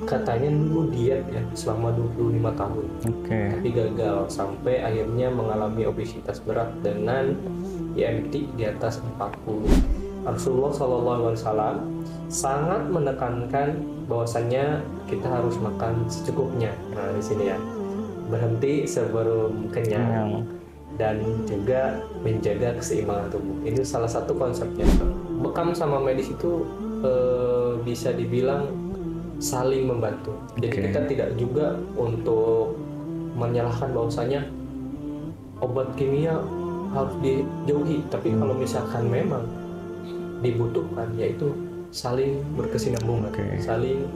katanya dulu diet ya selama 25 tahun, Oke. tapi gagal sampai akhirnya mengalami obesitas berat dengan IMT di atas 40. Rasulullah SAW sangat menekankan bahwasannya kita harus makan secukupnya. Nah, di sini ya, berhenti sebelum kenyang dan juga menjaga keseimbangan tubuh. Ini salah satu konsepnya. Bekam sama medis itu bisa dibilang saling membantu. Jadi Oke. kita tidak juga untuk menyalahkan bahwasanya obat kimia harus dijauhi, tapi kalau misalkan memang dibutuhkan, yaitu saling berkesinambungan, Oke. saling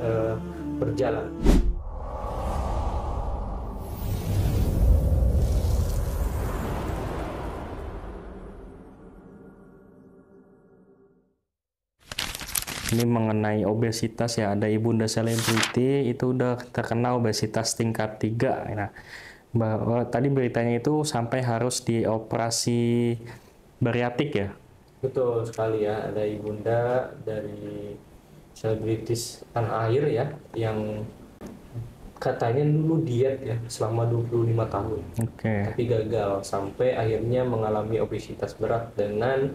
berjalan. Ini mengenai obesitas ya, ada ibunda selebriti itu udah terkena obesitas tingkat 3. Nah, bahwa tadi beritanya itu sampai harus dioperasi bariatik ya. Betul sekali ya, ada ibunda dari selebritis tanah air ya, yang katanya dulu diet ya selama 25 tahun, Oke. tapi gagal sampai akhirnya mengalami obesitas berat dengan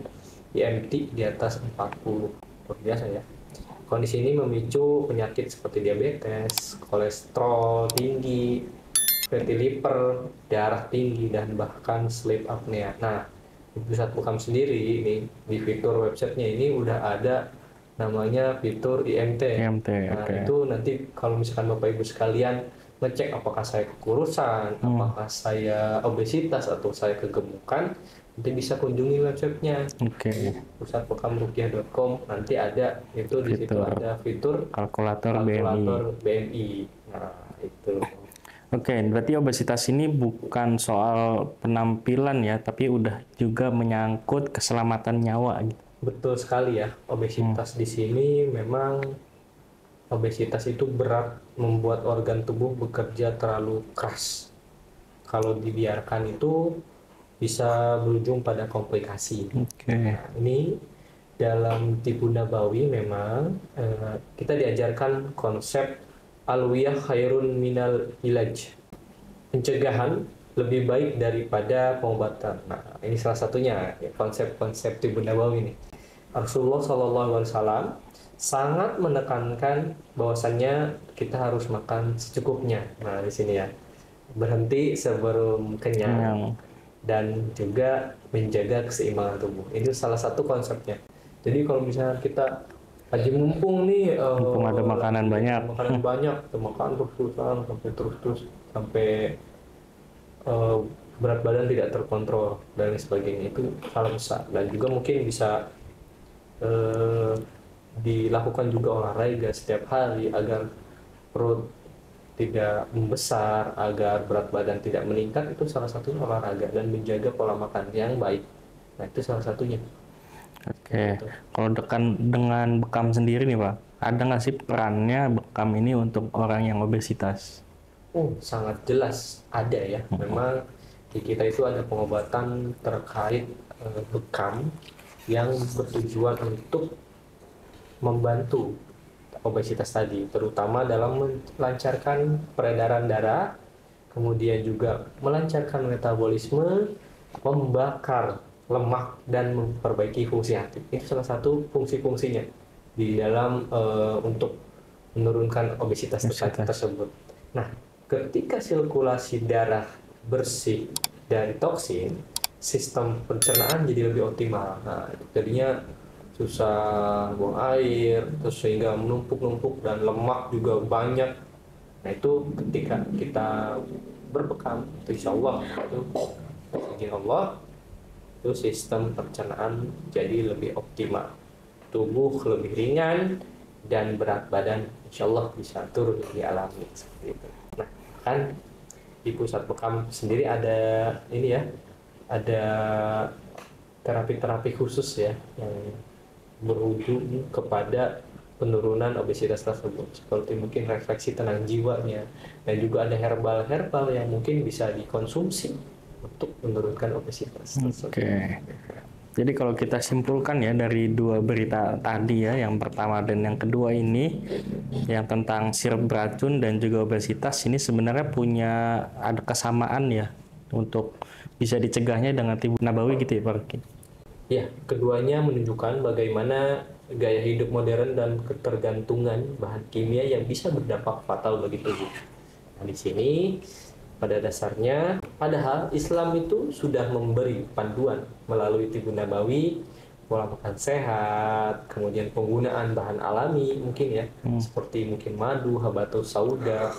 IMT di atas 40. Luar biasa ya. Kondisi ini memicu penyakit seperti diabetes, kolesterol tinggi, fatty liver, darah tinggi, dan bahkan sleep apnea. Nah, di Pusat Bekam sendiri ini di fitur websitenya ini udah ada namanya fitur IMT. IMT, Nah, oke. itu nanti kalau misalkan Bapak Ibu sekalian ngecek apakah saya kekurusan, apakah saya obesitas atau saya kegemukan, nanti bisa kunjungi websitenya Oke. pusatbekamruqyah.com. Nanti ada itu di situ Fitur ada fitur kalkulator BMI. kalkulator BMI. Nah, itu. Oke, berarti obesitas ini bukan soal penampilan ya, tapi udah juga menyangkut keselamatan nyawa gitu. Betul sekali ya, obesitas di sini memang obesitas itu berat, membuat organ tubuh bekerja terlalu keras. Kalau dibiarkan itu bisa berujung pada komplikasi. Oke. Nah, ini dalam tibu nabawi memang kita diajarkan konsep alwiyah khairun minal ilaj. Pencegahan lebih baik daripada pengobatan. Nah, ini salah satunya ya, konsep-konsep tibu nabawi ini. Rasulullah SAW sangat menekankan bahwasannya kita harus makan secukupnya. Nah, di sini ya, berhenti sebelum kenyang dan juga menjaga keseimbangan tubuh. Ini salah satu konsepnya. Jadi kalau misalnya kita lagi mumpung nih, Mumpung ada makanan banyak. kita makan terus-terusan sampai berat badan tidak terkontrol dan lain sebagainya, itu salah besar. Dan juga mungkin bisa dilakukan juga olahraga setiap hari agar perut tidak membesar, agar berat badan tidak meningkat. Itu salah satunya olahraga dan menjaga pola makan yang baik. Nah, itu salah satunya. Oke, kalau dengan Bekam sendiri nih Pak, ada nggak sih perannya Bekam ini untuk orang yang obesitas? Sangat jelas ada ya. Memang di kita itu ada pengobatan terkait bekam yang bertujuan untuk membantu obesitas tadi, terutama dalam melancarkan peredaran darah, kemudian juga melancarkan metabolisme, membakar lemak, dan memperbaiki fungsi hati. Itu salah satu fungsi-fungsinya di dalam untuk menurunkan obesitas tersebut. Nah, ketika sirkulasi darah bersih dari toksin, sistem pencernaan jadi lebih optimal. Nah, jadinya susah buang air, terus sehingga menumpuk-numpuk dan lemak juga banyak. Nah, itu ketika kita berbekam, itu insya Allah itu izin Allah, itu sistem pencernaan jadi lebih optimal, tubuh lebih ringan, dan berat badan insya Allah bisa turun lebih alami seperti itu. Nah, kan di Pusat Bekam sendiri ada ini ya, ada terapi-terapi khusus ya yang berujung kepada penurunan obesitas tersebut, seperti mungkin refleksi tenang jiwanya, dan juga ada herbal-herbal yang mungkin bisa dikonsumsi untuk menurunkan obesitas tersebut. Oke. Jadi kalau kita simpulkan ya dari dua berita tadi ya, yang pertama dan yang kedua ini, yang tentang sirup beracun dan juga obesitas, ini sebenarnya punya ada kesamaan ya untuk bisa dicegahnya dengan tibu nabawi gitu ya Pak Ruki. Ya, keduanya menunjukkan bagaimana gaya hidup modern dan ketergantungan bahan kimia yang bisa berdampak fatal bagi tubuh. Nah, di sini pada dasarnya, padahal Islam itu sudah memberi panduan melalui Tibun Nabawi, pola makan sehat, kemudian penggunaan bahan alami mungkin ya, seperti mungkin madu, habatus sauda,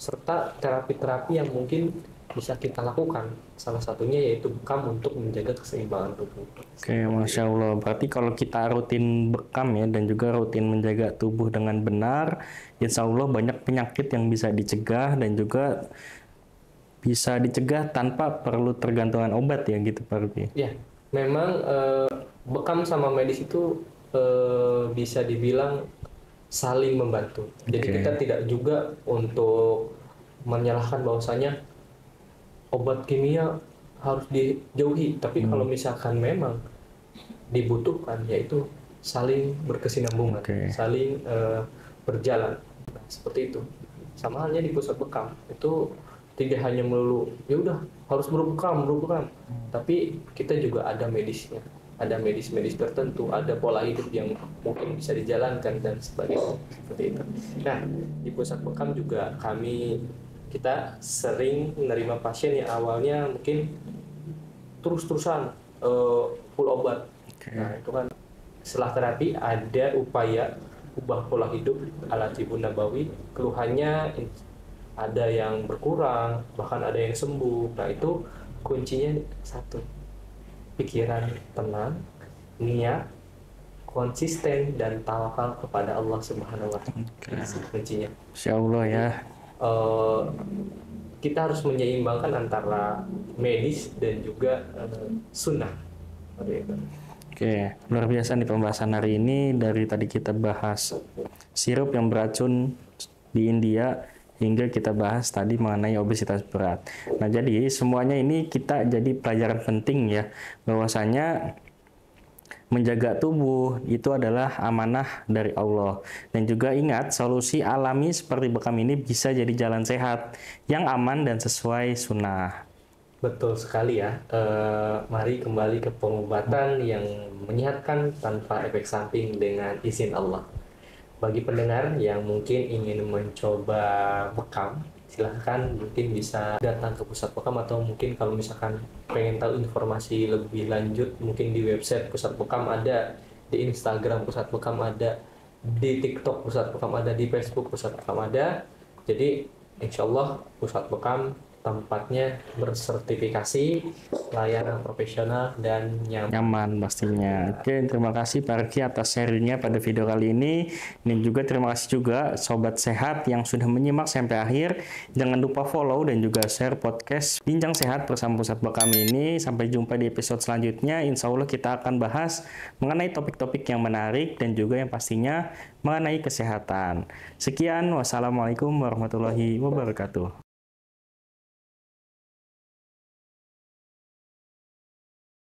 serta terapi-terapi yang mungkin bisa kita lakukan. Salah satunya yaitu bekam untuk menjaga keseimbangan tubuh. Oke, Masya Allah. Berarti kalau kita rutin bekam ya dan juga rutin menjaga tubuh dengan benar, insya Allah banyak penyakit yang bisa dicegah dan juga bisa dicegah tanpa perlu tergantungan obat ya gitu Pak Ruki. Ya, memang bekam sama medis itu bisa dibilang saling membantu. Jadi kita tidak juga untuk menyalahkan bahwasanya obat kimia harus dijauhi. Tapi kalau misalkan memang dibutuhkan, yaitu saling berkesinambungan, saling berjalan. Nah, seperti itu. Sama halnya di pusat bekam itu tidak hanya melulu ya udah harus berbekam, tapi kita juga ada medisnya, ada medis tertentu, ada pola hidup yang mungkin bisa dijalankan dan sebagainya seperti itu. Nah, di pusat bekam juga kita sering menerima pasien yang awalnya mungkin terus-terusan full obat. Nah, itu kan setelah terapi ada upaya ubah pola hidup ala Tibun Nabawi, keluhannya ada yang berkurang, bahkan ada yang sembuh. Nah, itu kuncinya satu, pikiran tenang, niat konsisten, dan tawakal kepada Allah Subhanahu wa Ta'ala. Itu kuncinya. Insya Allah ya. Kita harus menyeimbangkan antara medis dan juga sunnah. Oke, luar biasa nih pembahasan hari ini. Dari tadi kita bahas sirup yang beracun di India, hingga kita bahas tadi mengenai obesitas berat. Nah, jadi semuanya ini kita jadi pelajaran penting ya, bahwasanya menjaga tubuh itu adalah amanah dari Allah. Dan juga ingat, solusi alami seperti bekam ini bisa jadi jalan sehat yang aman dan sesuai sunnah. Betul sekali ya. Mari kembali ke pengobatan yang menyehatkan tanpa efek samping dengan izin Allah. Bagi pendengar yang mungkin ingin mencoba bekam, silahkan mungkin bisa datang ke pusat bekam, atau mungkin kalau misalkan pengen tahu informasi lebih lanjut, mungkin di website pusat bekam ada, di Instagram pusat bekam ada, di TikTok pusat bekam ada, di Facebook pusat bekam ada. Jadi insya Allah pusat bekam tempatnya bersertifikasi, layanan profesional, dan nyaman pastinya. Oke, terima kasih Pak Ruki atas sharingnya pada video kali ini. Dan juga terima kasih juga Sobat Sehat yang sudah menyimak sampai akhir. Jangan lupa follow dan juga share podcast Bincang Sehat bersama Pusat Bekam ini. Sampai jumpa di episode selanjutnya. Insya Allah kita akan bahas mengenai topik-topik yang menarik dan juga yang pastinya mengenai kesehatan. Sekian, wassalamualaikum warahmatullahi wabarakatuh.